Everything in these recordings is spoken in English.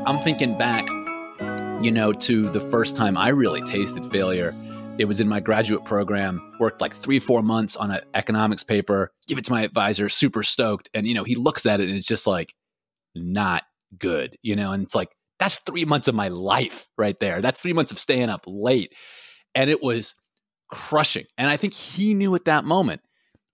I'm thinking back, to the first time I really tasted failure. It was in my graduate program, worked like 3-4 months on an economics paper, give it to my advisor, super stoked. And, he looks at it and it's just like, not good, and it's like, that's 3 months of my life right there. That's 3 months of staying up late. And it was crushing. And I think he knew at that moment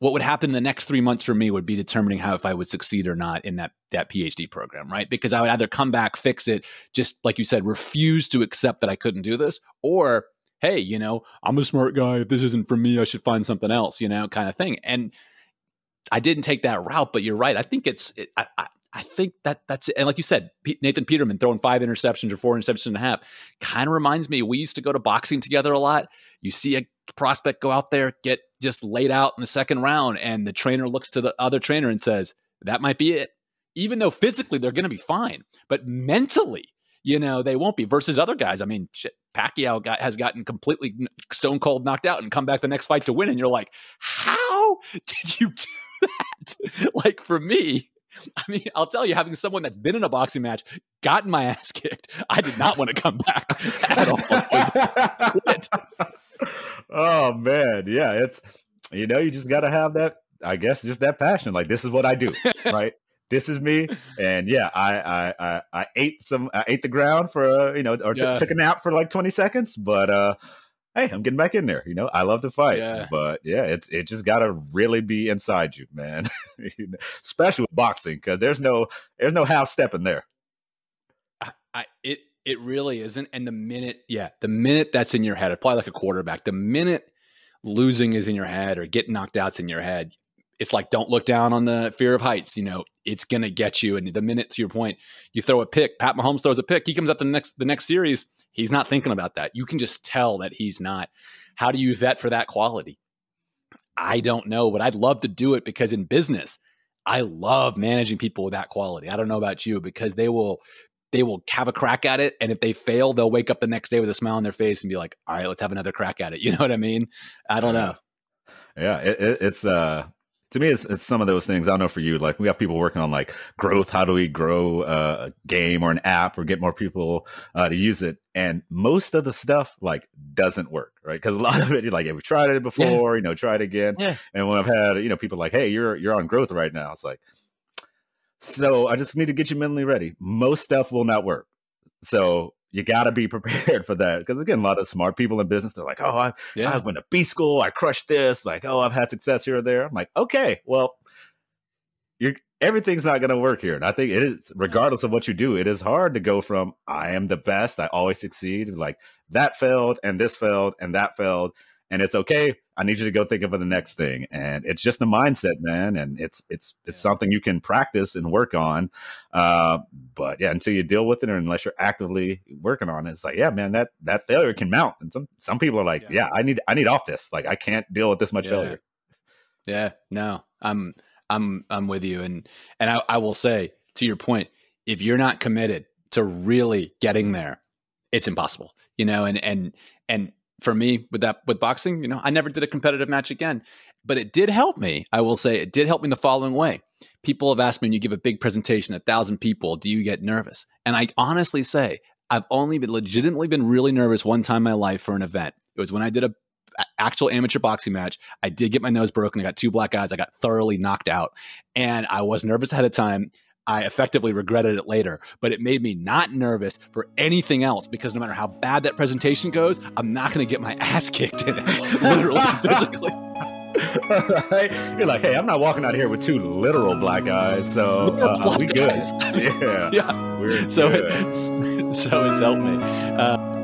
what would happen the next 3 months for me would be determining if I would succeed or not in that PhD program, right? Because I would either come back, fix it, just like you said, refuse to accept that I couldn't do this, or, hey, I'm a smart guy. If this isn't for me, I should find something else, kind of thing. And I didn't take that route, but you're right. I think I think that's it. And like you said, Nathan Peterman throwing 5 interceptions or 4 interceptions and a half kind of reminds me, we used to go to boxing together a lot. You see a prospect go out there, get just laid out in the second round, and the trainer looks to the other trainer and says, that might be it. Even though physically they're going to be fine, but mentally, they won't be, versus other guys. I mean, shit, Pacquiao has gotten completely stone cold knocked out and come back the next fight to win. And you're like, how did you do that? Like, for me, I mean, I'll tell you, having someone that's been in a boxing match, gotten my ass kicked, I did not want to come back at all. Quit. Oh man. Yeah. It's, you just got to have that, I guess, just that passion. Like, this is what I do, right? This is me. And yeah, I ate the ground for, took a nap for like 20 seconds, but, hey, I'm getting back in there. I love to fight, but yeah, it just got to really be inside you, man. Especially with boxing, because there's no half stepping there. It really isn't. And the minute that's in your head, it's probably like a quarterback. The minute losing is in your head or getting knocked out's in your head, it's like, don't look down on the fear of heights. It's going to get you. And the minute, to your point, you throw a pick, Pat Mahomes throws a pick, he comes up the next series, he's not thinking about that. You can just tell that he's not. How do you vet for that quality? I don't know, but I'd love to do it, because in business, I love managing people with that quality. I don't know about you, because they will have a crack at it. And if they fail, they'll wake up the next day with a smile on their face and be like, all right, let's have another crack at it. You know what I mean? I don't know. Yeah. It's to me, it's some of those things. I don't know for you, like, we have people working on like growth. How do we grow a game or an app or get more people to use it? And most of the stuff like doesn't work, right? Because a lot of it, you're like, yeah, we tried it before, try it again. Yeah. And when I've had, people like, hey, you're on growth right now. It's like, so I just need to get you mentally ready. Most stuff will not work. So you got to be prepared for that. Because again, a lot of smart people in business, they're like, oh, I went to B school, I crushed this. Like, oh, I've had success here or there. I'm like, okay, well, everything's not going to work here. And I think it is, regardless of what you do, it is hard to go from, I am the best, I always succeed. Like, that failed and this failed and that failed. And it's okay. I need you to go think of the next thing. And it's just a mindset, man. And it's something you can practice and work on. But yeah, until you deal with it, or unless you're actively working on it, it's like, yeah, man, that failure can mount. And some people are like, yeah, I need off this. Like, I can't deal with this much failure. Yeah, no, I'm with you. And I will say, to your point, if you're not committed to really getting there, it's impossible, and for me with boxing, I never did a competitive match again, but it did help me. I will say it did help me in the following way. People have asked me, when you give a big presentation, 1,000 people, do you get nervous? And I honestly say, I've only legitimately been really nervous one time in my life for an event. It was when I did a actual amateur boxing match. I did get my nose broken. I got 2 black eyes. I got thoroughly knocked out, and I was nervous ahead of time. I effectively regretted it later, but it made me not nervous for anything else, because no matter how bad that presentation goes, I'm not going to get my ass kicked in it, literally, physically. Right? You're like, hey, I'm not walking out here with 2 literal black eyes, so we good. Yeah. We're so good. So it's helped me.